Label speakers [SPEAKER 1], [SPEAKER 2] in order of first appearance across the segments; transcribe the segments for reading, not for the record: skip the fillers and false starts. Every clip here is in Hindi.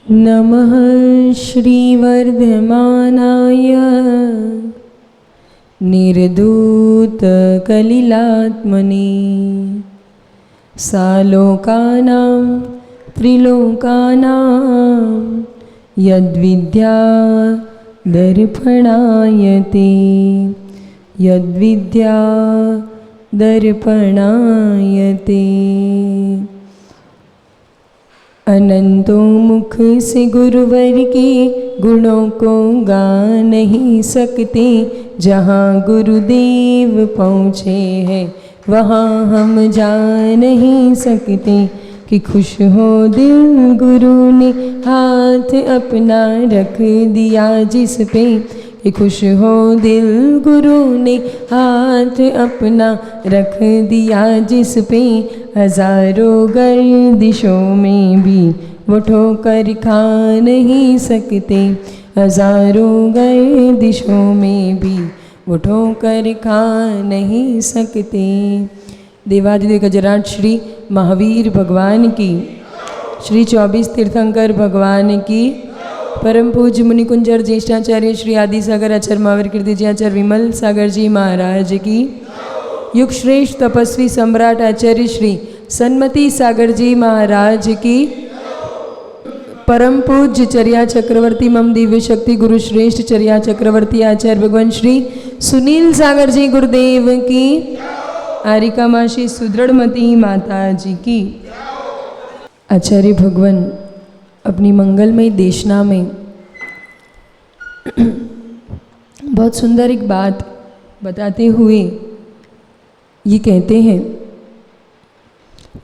[SPEAKER 1] नमः श्रीवर्धमानाय निर्धूतकलिलात्मने सालोकानां त्रिलोकानां यद्विद्या दर्पणायते यद्विद्या दर्पणायते। अनंतों मुख से गुरुवर के गुणों को गा नहीं सकते। जहाँ गुरुदेव पहुँचे हैं वहाँ हम जा नहीं सकते। कि खुश हो दिल गुरु ने हाथ अपना रख दिया जिस पे। कि खुश हो दिल गुरु ने हाथ अपना रख दिया जिस पे। हजारों गर्दिशों में भी वो ठोकर खा नहीं सकते। हजारों गर्दिशों में भी वो ठोकर खा नहीं सकते। देवाधिदेव गजराज श्री महावीर भगवान की, श्री 24 तीर्थंकर भगवान की, परम पूज्य मुनि कुंजर ज्येष्ठाचार्य श्री आदि सागर आचार्य महावीर कीर्ति जी आचार्य विमल सागर जी महाराज की, युग श्रेष्ठ तपस्वी सम्राट आचार्य श्री सन्मति सागर जी महाराज की, परम पूज्य चर्या चक्रवर्ती मम दिव्य शक्ति गुरु श्रेष्ठ चर्या चक्रवर्ती आचार्य भगवान श्री सुनील सागर जी गुरुदेव की, आरिका माशी सुदृढ़मती माता जी की। आचार्य भगवान अपनी मंगलमय देशना में बहुत सुंदर एक बात बताते हुए ये कहते हैं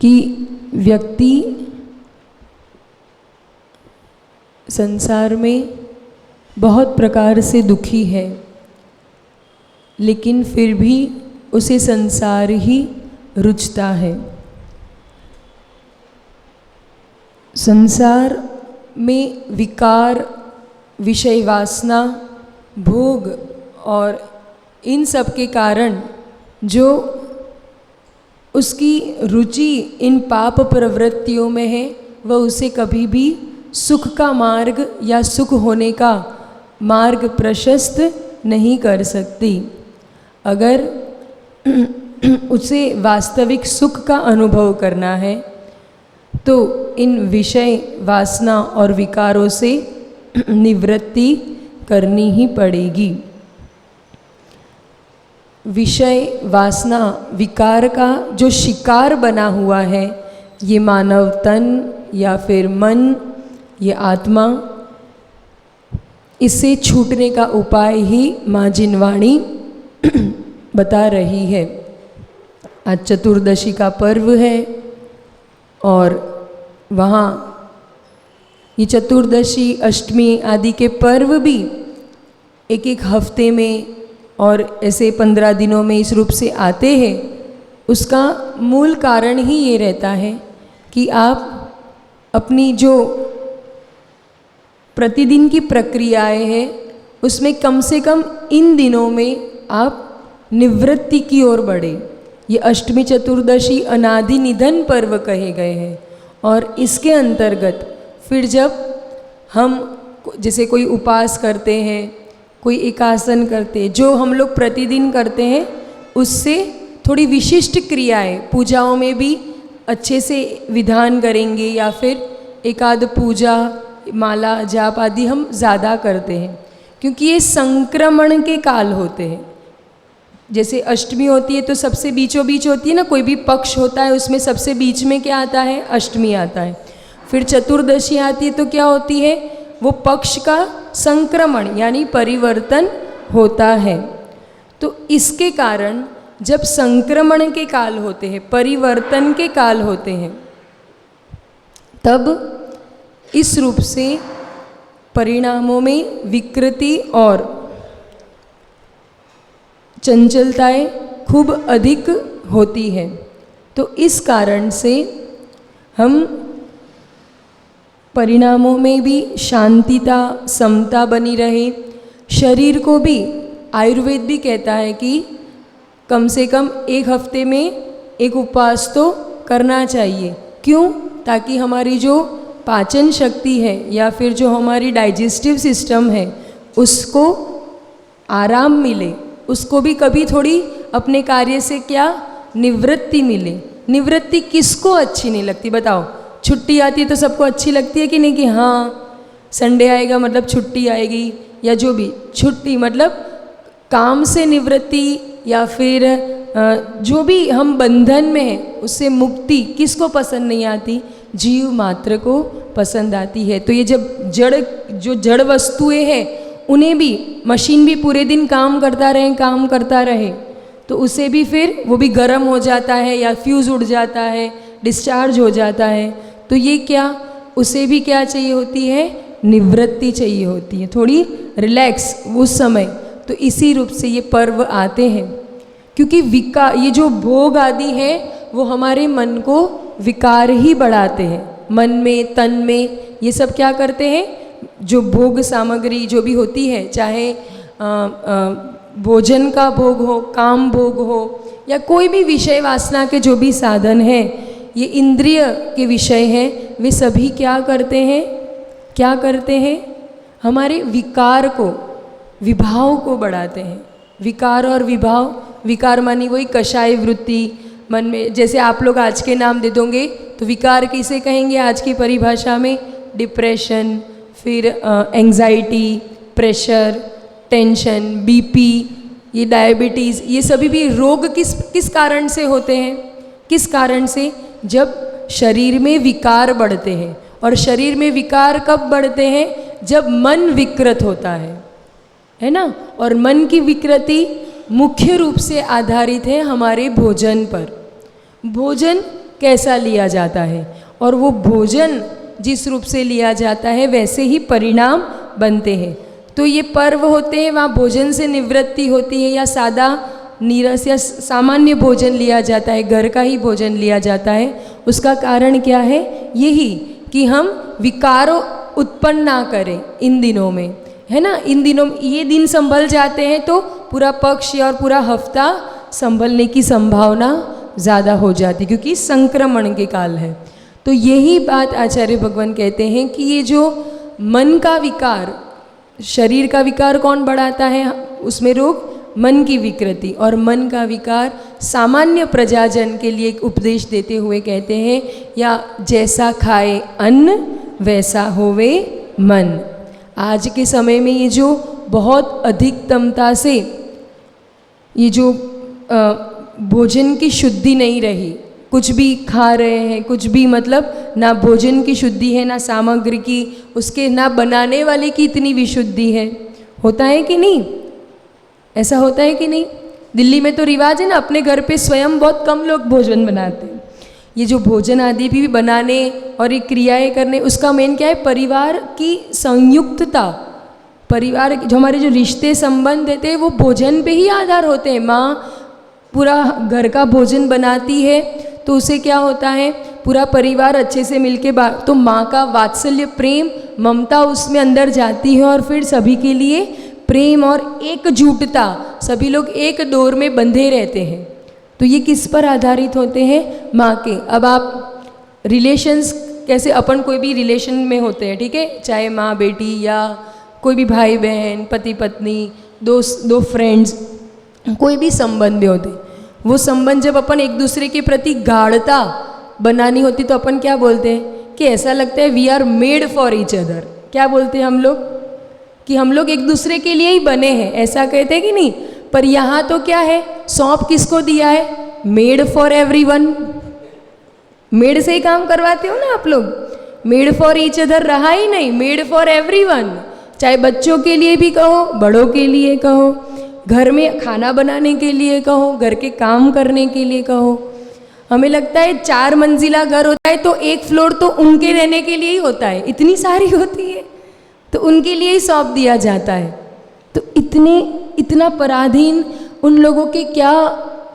[SPEAKER 1] कि व्यक्ति संसार में बहुत प्रकार से दुखी है, लेकिन फिर भी उसे संसार ही रुचता है। संसार में विकार, विषय वासना, भोग और इन सब के कारण जो उसकी रुचि इन पाप प्रवृत्तियों में है, वह उसे कभी भी सुख का मार्ग या सुख होने का मार्ग प्रशस्त नहीं कर सकती। अगर उसे वास्तविक सुख का अनुभव करना है तो इन विषय वासना और विकारों से निवृत्ति करनी ही पड़ेगी। विषय वासना विकार का जो शिकार बना हुआ है, ये मानव तन या फिर मन, ये आत्मा, इससे छूटने का उपाय ही माँ जिनवाणी बता रही है। आज चतुर्दशी का पर्व है और वहाँ ये चतुर्दशी, अष्टमी आदि के पर्व भी एक एक हफ्ते में और ऐसे 15 दिनों में इस रूप से आते हैं। उसका मूल कारण ही ये रहता है कि आप अपनी जो प्रतिदिन की प्रक्रियाएं हैं उसमें कम से कम इन दिनों में आप निवृत्ति की ओर बढ़े। ये अष्टमी चतुर्दशी अनादि निधन पर्व कहे गए हैं और इसके अंतर्गत फिर जब हम जैसे कोई उपास करते हैं, कोई एकासन करते हैं, जो हम लोग प्रतिदिन करते हैं, उससे थोड़ी विशिष्ट क्रियाएं पूजाओं में भी अच्छे से विधान करेंगे या फिर एकाद पूजा, माला जाप आदि हम ज़्यादा करते हैं, क्योंकि ये संक्रमण के काल होते हैं। जैसे अष्टमी होती है तो सबसे बीचों बीच होती है ना, कोई भी पक्ष होता है उसमें सबसे बीच में क्या आता है, अष्टमी आता है। फिर चतुर्दशी आती है तो क्या होती है, वो पक्ष का संक्रमण यानी परिवर्तन होता है। तो इसके कारण जब संक्रमण के काल होते हैं, परिवर्तन के काल होते हैं, तब इस रूप से परिणामों में विकृति और चंचलताएं खूब अधिक होती है। तो इस कारण से हम परिणामों में भी शांतिता, समता बनी रहे। शरीर को भी आयुर्वेद भी कहता है कि कम से कम एक हफ्ते में एक उपवास तो करना चाहिए। क्यों? ताकि हमारी जो पाचन शक्ति है या फिर जो हमारी डाइजेस्टिव सिस्टम है उसको आराम मिले, उसको भी कभी थोड़ी अपने कार्य से क्या निवृत्ति मिले। निवृत्ति किसको अच्छी नहीं लगती बताओ? छुट्टी आती है तो सबको अच्छी लगती है कि नहीं, कि हाँ संडे आएगा मतलब छुट्टी आएगी, या जो भी छुट्टी मतलब काम से निवृत्ति या फिर जो भी हम बंधन में हैं उससे मुक्ति किसको पसंद नहीं आती? जीव मात्र को पसंद आती है। तो ये जब जड़ वस्तुएं हैं उन्हें भी, मशीन भी पूरे दिन काम करता रहे तो उसे भी फिर वो भी गर्म हो जाता है या फ्यूज़ उड़ जाता है, डिस्चार्ज हो जाता है। तो ये क्या, उसे भी क्या चाहिए होती है? निवृत्ति चाहिए होती है, थोड़ी रिलैक्स उस समय। तो इसी रूप से ये पर्व आते हैं, क्योंकि ये जो भोग आदि है वो हमारे मन को विकार ही बढ़ाते हैं। मन में, तन में ये सब क्या करते हैं? जो भोग सामग्री जो भी होती है, चाहे भोजन का भोग हो, काम भोग हो, या कोई भी विषय वासना के जो भी साधन हैं, ये इंद्रिय के विषय हैं, वे सभी क्या करते हैं? हमारे विकार को, विभाव को बढ़ाते हैं। विकार और विभाव, विकार मानी वही कषाय वृत्ति मन में, जैसे आप लोग आज के नाम दे दोगे तो विकार किसे कहेंगे आज की परिभाषा में? डिप्रेशन, फिर एंजाइटी, प्रेशर, टेंशन, बीपी, ये डायबिटीज़, ये सभी भी रोग किस कारण से होते हैं? किस कारण से? जब शरीर में विकार बढ़ते हैं। और शरीर में विकार कब बढ़ते हैं? जब मन विकृत होता है ना। और मन की विकृति मुख्य रूप से आधारित है हमारे भोजन पर। भोजन कैसा लिया जाता है और वो भोजन जिस रूप से लिया जाता है वैसे ही परिणाम बनते हैं। तो ये पर्व होते हैं, वहाँ भोजन से निवृत्ति होती है, या सादा नीरस या सामान्य भोजन लिया जाता है, घर का ही भोजन लिया जाता है। उसका कारण क्या है? यही कि हम विकारों उत्पन्न ना करें इन दिनों में, है ना। इन दिनों ये दिन संभल जाते हैं तो पूरा पक्ष और पूरा हफ्ता संभलने की संभावना ज़्यादा हो जाती, क्योंकि संक्रमण के काल है। तो यही बात आचार्य भगवान कहते हैं कि ये जो मन का विकार, शरीर का विकार कौन बढ़ाता है? उसमें रोग मन की विकृति, और मन का विकार सामान्य प्रजाजन के लिए एक उपदेश देते हुए कहते हैं, या जैसा खाए अन्न वैसा होवे मन। आज के समय में ये जो बहुत अधिकतमता से ये जो भोजन की शुद्धि नहीं रही, कुछ भी खा रहे हैं, कुछ भी मतलब ना भोजन की शुद्धि है, ना सामग्री की, उसके ना बनाने वाले की इतनी विशुद्धि है। होता है कि नहीं? ऐसा होता है कि नहीं? दिल्ली में तो रिवाज है ना, अपने घर पे स्वयं बहुत कम लोग भोजन बनाते हैं। ये जो भोजन आदि भी बनाने और ये क्रियाएं करने, उसका मेन क्या है? परिवार की संयुक्तता। परिवार जो हमारे जो रिश्ते संबंध रहते हैं वो भोजन पे ही आधार होते हैं। माँ पूरा घर का भोजन बनाती है तो उसे क्या होता है? पूरा परिवार अच्छे से मिलके तो माँ का वात्सल्य, प्रेम, ममता उसमें अंदर जाती है, और फिर सभी के लिए प्रेम और एकजुटता, सभी लोग एक डोर में बंधे रहते हैं। तो ये किस पर आधारित होते हैं? माँ के। अब आप रिलेशंस कैसे, अपन कोई भी रिलेशन में होते हैं, ठीक है, चाहे माँ बेटी या कोई भी भाई बहन, पति पत्नी, दोस्त, दो फ्रेंड्स, कोई भी संबंध में होते, वो संबंध जब अपन एक दूसरे के प्रति गाढ़ता बनानी होती तो अपन क्या बोलते हैं? कि ऐसा लगता है we are made for each other. क्या बोलते हैं हम लोग? कि हम लोग एक दूसरे के लिए ही बने हैं, ऐसा कहते हैं कि नहीं? पर यहाँ तो क्या है? सौंप किसको दिया है? Made for everyone. मेड से ही काम करवाते हो ना आप लोग। मेड फॉर ईच अदर रहा ही नहीं, मेड फॉर एवरीवन। चाहे बच्चों के लिए भी कहो, बड़ों के लिए कहो, घर में खाना बनाने के लिए कहो, घर के काम करने के लिए कहो। हमें लगता है 4 मंजिला घर होता है तो एक फ्लोर तो उनके रहने के लिए ही होता है, इतनी सारी होती है तो उनके लिए ही सौंप दिया जाता है। तो इतना पराधीन उन लोगों के क्या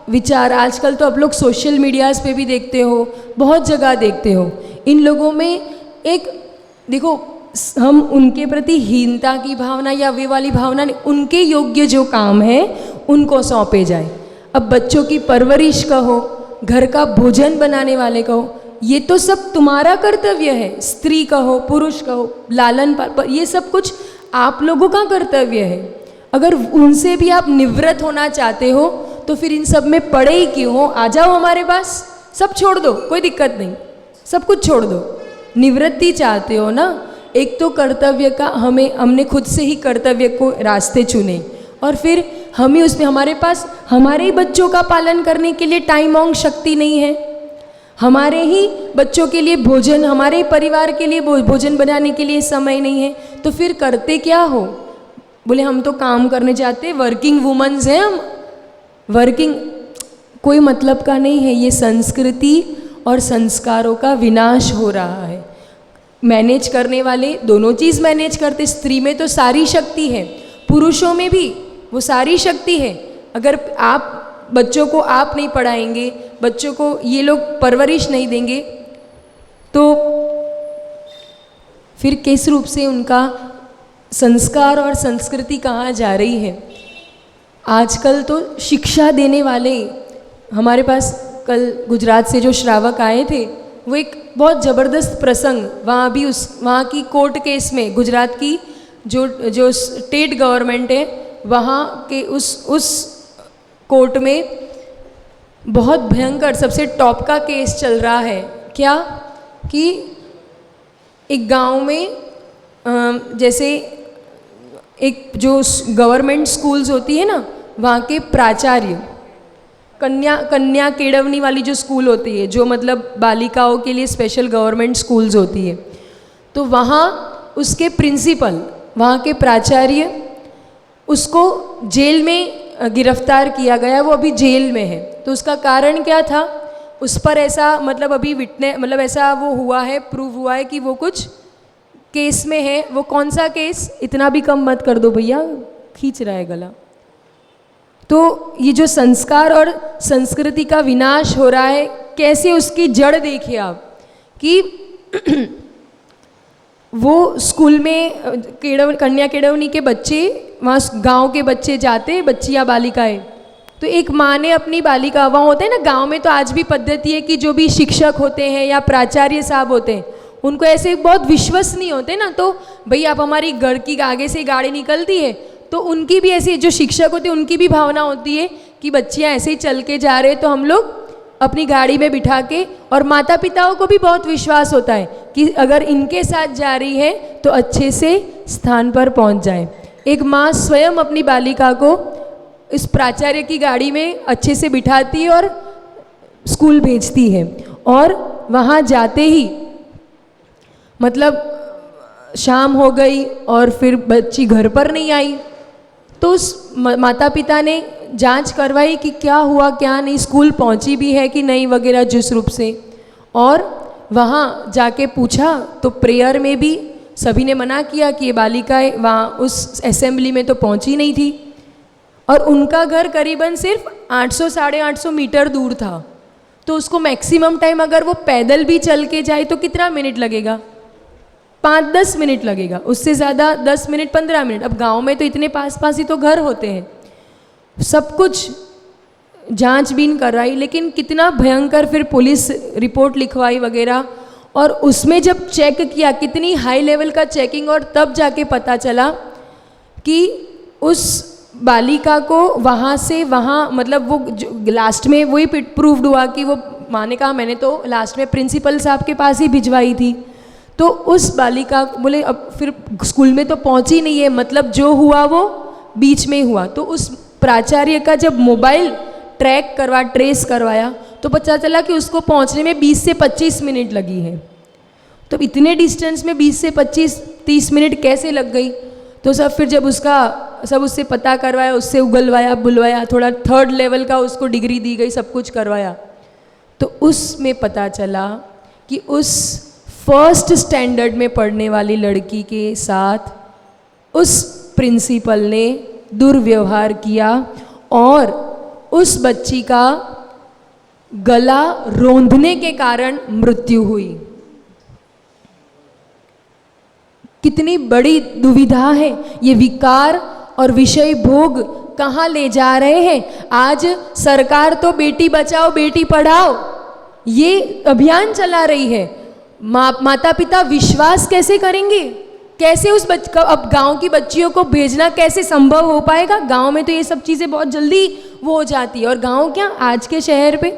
[SPEAKER 1] विचार। आजकल तो आप लोग सोशल मीडियाज़ पे भी देखते हो, बहुत जगह देखते हो। इन लोगों में एक देखो, हम उनके प्रति हीनता की भावना या वे वाली भावना नहीं, उनके योग्य जो काम है उनको सौंपे जाए। अब बच्चों की परवरिश कहो, घर का भोजन बनाने वाले कहो, ये तो सब तुम्हारा कर्तव्य है, स्त्री कहो पुरुष कहो, लालन पालन, ये सब कुछ आप लोगों का कर्तव्य है। अगर उनसे भी आप निवृत्त होना चाहते हो तो फिर इन सब में पड़े ही क्यों हो, आ जाओ हमारे पास, सब छोड़ दो, कोई दिक्कत नहीं, सब कुछ छोड़ दो। निवृत्ति चाहते हो ना, एक तो कर्तव्य का हमने खुद से ही कर्तव्य को रास्ते चुने, और फिर हम ही उसमें, हमारे पास हमारे ही बच्चों का पालन करने के लिए टाइम और शक्ति नहीं है, हमारे ही बच्चों के लिए भोजन, हमारे ही परिवार के लिए भोजन बनाने के लिए समय नहीं है, तो फिर करते क्या हो? बोले हम तो काम करने जाते, वर्किंग वुमेन्स हैं हम, वर्किंग, कोई मतलब का नहीं है। ये संस्कृति और संस्कारों का विनाश हो रहा है। मैनेज करने वाले दोनों चीज़ मैनेज करते, स्त्री में तो सारी शक्ति है, पुरुषों में भी वो सारी शक्ति है। अगर आप बच्चों को आप नहीं पढ़ाएंगे, बच्चों को ये लोग परवरिश नहीं देंगे, तो फिर किस रूप से उनका संस्कार और संस्कृति कहाँ जा रही है? आजकल तो शिक्षा देने वाले, हमारे पास कल गुजरात से जो श्रावक आए थे, वो एक बहुत ज़बरदस्त प्रसंग, वहाँ भी वहाँ की कोर्ट केस में, गुजरात की जो स्टेट गवर्नमेंट है वहाँ के उस कोर्ट में बहुत भयंकर सबसे टॉप का केस चल रहा है। क्या कि एक गांव में जैसे एक जो गवर्नमेंट स्कूल्स होती है ना, वहाँ के प्राचार्य, कन्या केड़वनी वाली जो स्कूल होती है, जो मतलब बालिकाओं के लिए स्पेशल गवर्नमेंट स्कूल्स होती है, तो वहाँ उसके प्रिंसिपल, वहाँ के प्राचार्य, उसको जेल में गिरफ्तार किया गया, वो अभी जेल में है। तो उसका कारण क्या था? उस पर ऐसा मतलब अभी मतलब ऐसा वो हुआ है, प्रूव हुआ है कि वो कुछ केस में है। वो कौन सा केस? इतना भी कम मत कर दो भैया, खींच रहा है गला। तो ये जो संस्कार और संस्कृति का विनाश हो रहा है, कैसे उसकी जड़ देखिए आप कि वो स्कूल में कन्या केड़वनी के बच्चे, वहाँ गांव के बच्चे जाते, बच्चियाँ बालिकाएं, तो एक माँ ने अपनी बालिका, वहाँ होते हैं ना गांव में, तो आज भी पद्धति है कि जो भी शिक्षक होते हैं या प्राचार्य साहब होते हैं, उनको ऐसे बहुत विश्वसनीय होते ना, तो भाई आप हमारी घर की आगे से गाड़ी निकलती है तो उनकी भी ऐसी, जो शिक्षक होते हैं उनकी भी भावना होती है कि बच्चियाँ ऐसे ही चल के जा रहे हैं तो हम लोग अपनी गाड़ी में बिठा के, और माता पिताओं को भी बहुत विश्वास होता है कि अगर इनके साथ जा रही है तो अच्छे से स्थान पर पहुंच जाए। एक माँ स्वयं अपनी बालिका को इस प्राचार्य की गाड़ी में अच्छे से बिठाती है और स्कूल भेजती है, और वहाँ जाते ही मतलब शाम हो गई और फिर बच्ची घर पर नहीं आई, तो उस माता पिता ने जांच करवाई कि क्या हुआ क्या नहीं, स्कूल पहुंची भी है कि नहीं वगैरह जिस रूप से, और वहाँ जाके पूछा तो प्रेयर में भी सभी ने मना किया कि ये बालिकाएं वहाँ उस असेंबली में तो पहुंची नहीं थी, और उनका घर करीबन सिर्फ 800-850 मीटर दूर था। तो उसको मैक्सिमम टाइम अगर वो पैदल भी चल के जाए तो कितना मिनट लगेगा? 5-10 मिनट लगेगा, उससे ज़्यादा 10 मिनट 15 मिनट। अब गांव में तो इतने पास पास ही तो घर होते हैं। सब कुछ जांचबीन कराई, लेकिन कितना भयंकर, फिर पुलिस रिपोर्ट लिखवाई वगैरह, और उसमें जब चेक किया, कितनी हाई लेवल का चेकिंग, और तब जाके पता चला कि उस बालिका को वहाँ से वहाँ मतलब वो लास्ट में वही प्रूव्ड हुआ कि वो माँ ने कहा मैंने तो लास्ट में प्रिंसिपल साहब के पास ही भिजवाई थी। तो उस बालिका बोले अब फिर स्कूल में तो पहुँची नहीं है, मतलब जो हुआ वो बीच में हुआ। तो उस प्राचार्य का जब मोबाइल ट्रेस करवाया तो पता चला कि उसको पहुंचने में 20 से 25 मिनट लगी है। तो इतने डिस्टेंस में 20 से 25-30 मिनट कैसे लग गई? तो फिर जब उससे पता करवाया, उससे उगलवाया बुलवाया, थोड़ा 3rd लेवल का उसको डिग्री दी गई, सब कुछ करवाया, तो उसमें पता चला कि उस 1st स्टैंडर्ड में पढ़ने वाली लड़की के साथ उस प्रिंसिपल ने दुर्व्यवहार किया और उस बच्ची का गला रोंदने के कारण मृत्यु हुई। कितनी बड़ी दुविधा है। ये विकार और विषय भोग कहाँ ले जा रहे हैं। आज सरकार तो बेटी बचाओ बेटी पढ़ाओ, ये अभियान चला रही है। माता पिता विश्वास कैसे करेंगे? कैसे अब गांव की बच्चियों को भेजना कैसे संभव हो पाएगा? गांव में तो ये सब चीज़ें बहुत जल्दी वो हो जाती है, और गांव क्या, आज के शहर पे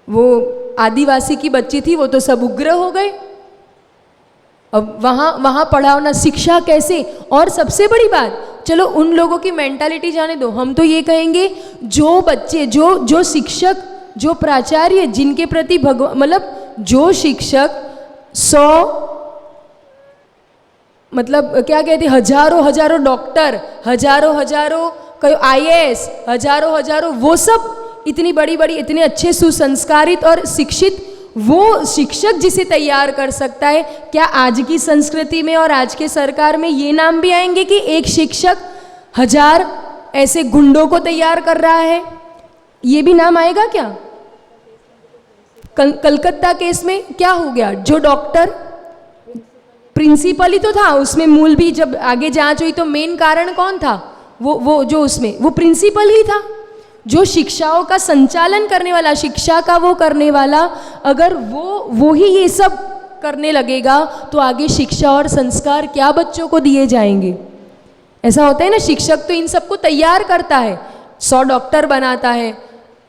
[SPEAKER 1] वो आदिवासी की बच्ची थी, वो तो सब उग्र हो गए। अब वहाँ पढ़ाना, शिक्षा कैसे? और सबसे बड़ी बात, चलो उन लोगों की मेंटालिटी जाने दो, हम तो ये कहेंगे जो बच्चे, जो शिक्षक, जो प्राचार्य, जिनके प्रति मतलब जो शिक्षक 100 मतलब क्या कहते हैं, हजारों डॉक्टर, हजारों IAS, हजारों वो सब इतनी बड़ी इतने अच्छे सुसंस्कारित और शिक्षित वो शिक्षक जिसे तैयार कर सकता है, क्या आज की संस्कृति में और आज के सरकार में ये नाम भी आएंगे कि एक शिक्षक 1000 ऐसे गुंडों को तैयार कर रहा है? ये भी नाम आएगा क्या? कलकत्ता केस में क्या हो गया? जो डॉक्टर प्रिंसिपल ही तो था उसमें, मूल भी जब आगे जांच हुई तो मेन कारण कौन था? वो जो उसमें वो प्रिंसिपल ही था, जो शिक्षाओं का संचालन करने वाला, शिक्षा का वो करने वाला। अगर वो ही ये सब करने लगेगा तो आगे शिक्षा और संस्कार क्या बच्चों को दिए जाएंगे? ऐसा होता है ना, शिक्षक तो इन सबको तैयार करता है, 100 डॉक्टर बनाता है,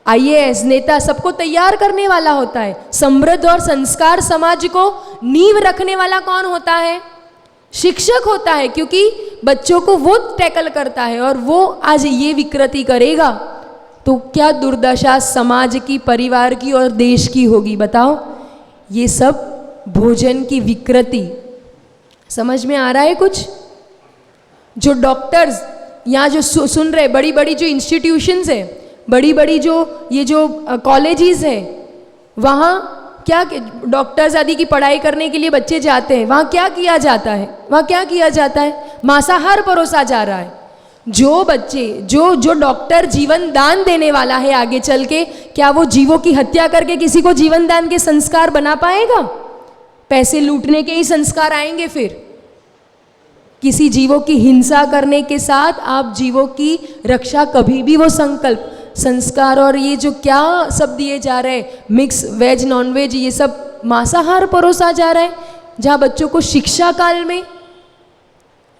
[SPEAKER 1] IAS नेता सबको तैयार करने वाला होता है। समृद्ध और संस्कार समाज को नींव रखने वाला कौन होता है? शिक्षक होता है, क्योंकि बच्चों को वो टैकल करता है। और वो आज ये विकृति करेगा तो क्या दुर्दशा समाज की, परिवार की और देश की होगी, बताओ। ये सब भोजन की विकृति, समझ में आ रहा है कुछ? जो डॉक्टर्स यहाँ जो सुन रहे, बड़ी जो इंस्टीट्यूशंस है, बड़ी जो ये जो कॉलेजेस है, वहाँ क्या डॉक्टर्स आदि की पढ़ाई करने के लिए बच्चे जाते हैं, वहाँ क्या किया जाता है? वहाँ क्या किया जाता है? मांसाहार परोसा जा रहा है। जो बच्चे, जो डॉक्टर जीवन दान देने वाला है आगे चल के, क्या वो जीवों की हत्या करके किसी को जीवन दान के संस्कार बना पाएगा? पैसे लूटने के ही संस्कार आएंगे। फिर किसी जीवों की हिंसा करने के साथ आप जीवों की रक्षा, कभी भी वो संकल्प, संस्कार और ये जो क्या सब दिए जा रहे हैं, मिक्स वेज नॉन वेज, ये सब मांसाहार परोसा जा रहा है, जहाँ बच्चों को शिक्षा काल में,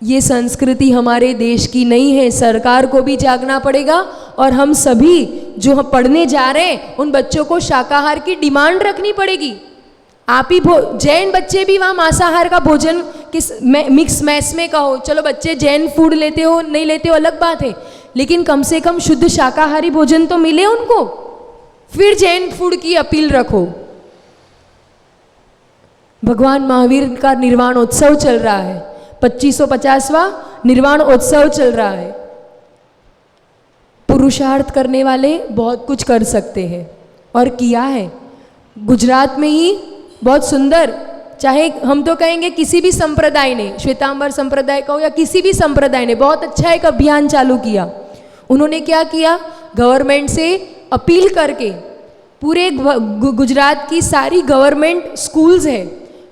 [SPEAKER 1] ये संस्कृति हमारे देश की नहीं है। सरकार को भी जागना पड़ेगा, और हम सभी जो हम पढ़ने जा रहे हैं उन बच्चों को शाकाहार की डिमांड रखनी पड़ेगी। आप ही जैन बच्चे भी वहाँ मांसाहार का भोजन किस मिक्स मैस में कहो, चलो बच्चे जैन फूड लेते हो नहीं लेते हो अलग बात है, लेकिन कम से कम शुद्ध शाकाहारी भोजन तो मिले उनको, फिर जैन फूड की अपील रखो। भगवान महावीर का निर्वाण उत्सव चल रहा है, 2550वां निर्वाण उत्सव चल रहा है। पुरुषार्थ करने वाले बहुत कुछ कर सकते हैं और किया है। गुजरात में ही बहुत सुंदर, चाहे हम तो कहेंगे किसी भी संप्रदाय ने, श्वेतांबर संप्रदाय का हो या किसी भी संप्रदाय ने, बहुत अच्छा एक अभियान चालू किया। उन्होंने क्या किया, गवर्नमेंट से अपील करके पूरे गुजरात की सारी गवर्नमेंट स्कूल्स है,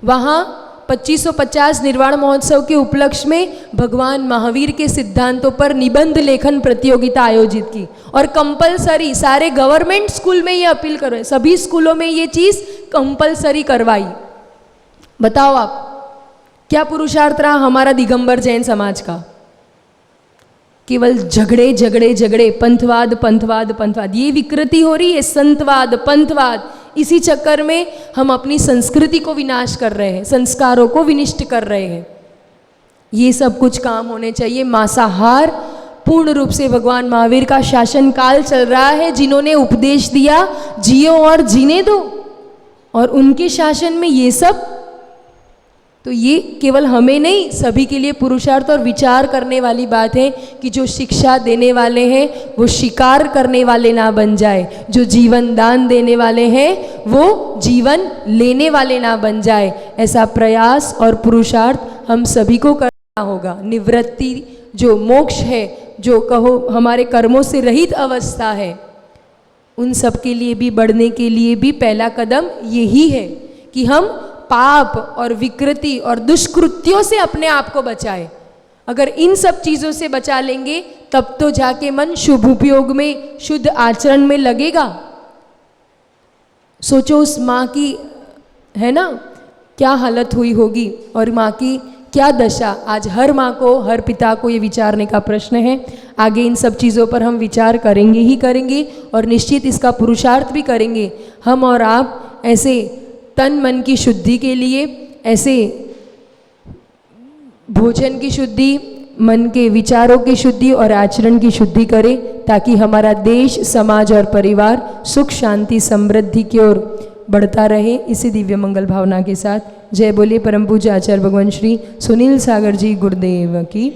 [SPEAKER 1] वहाँ 2550 निर्वाण महोत्सव के उपलक्ष्य में भगवान महावीर के सिद्धांतों पर निबंध लेखन प्रतियोगिता आयोजित की, और कंपलसरी सारे गवर्नमेंट स्कूल में ये अपील करो, सभी स्कूलों में ये चीज़ कंपलसरी करवाई। बताओ आप, क्या पुरुषार्थ रहा हमारा दिगंबर जैन समाज का? केवल झगड़े, पंथवाद, ये विकृति हो रही है, संतवाद, पंथवाद। इसी चक्कर में हम अपनी संस्कृति को विनाश कर रहे हैं, संस्कारों को विनिष्ट कर रहे हैं। ये सब कुछ काम होने चाहिए। मांसाहार पूर्ण रूप से भगवान महावीर का शासन काल चल रहा है, जिन्होंने उपदेश दिया जियो और जीने दो, और उनके शासन में ये सब, तो ये केवल हमें नहीं सभी के लिए पुरुषार्थ और विचार करने वाली बात है कि जो शिक्षा देने वाले हैं वो शिकार करने वाले ना बन जाए, जो जीवन दान देने वाले हैं वो जीवन लेने वाले ना बन जाए। ऐसा प्रयास और पुरुषार्थ हम सभी को करना होगा। निवृत्ति जो मोक्ष है, जो कहो हमारे कर्मों से रहित अवस्था है, उन सब के लिए भी, बढ़ने के लिए भी पहला कदम यही है कि हम पाप और विकृति और दुष्कृत्यों से अपने आप को बचाए। अगर इन सब चीज़ों से बचा लेंगे तब तो जाके मन शुभ उपयोग में, शुद्ध आचरण में लगेगा। सोचो उस माँ की, है ना, क्या हालत हुई होगी और माँ की क्या दशा। आज हर माँ को, हर पिता को ये विचारने का प्रश्न है। आगे इन सब चीज़ों पर हम विचार करेंगे ही करेंगे और निश्चित इसका पुरुषार्थ भी करेंगे। हम और आप ऐसे तन मन की शुद्धि के लिए, ऐसे भोजन की शुद्धि, मन के विचारों की शुद्धि और आचरण की शुद्धि करें, ताकि हमारा देश, समाज और परिवार सुख शांति समृद्धि की ओर बढ़ता रहे। इसी दिव्य मंगल भावना के साथ जय बोले परम पूज्य आचार्य भगवान श्री सुनील सागर जी गुरुदेव की।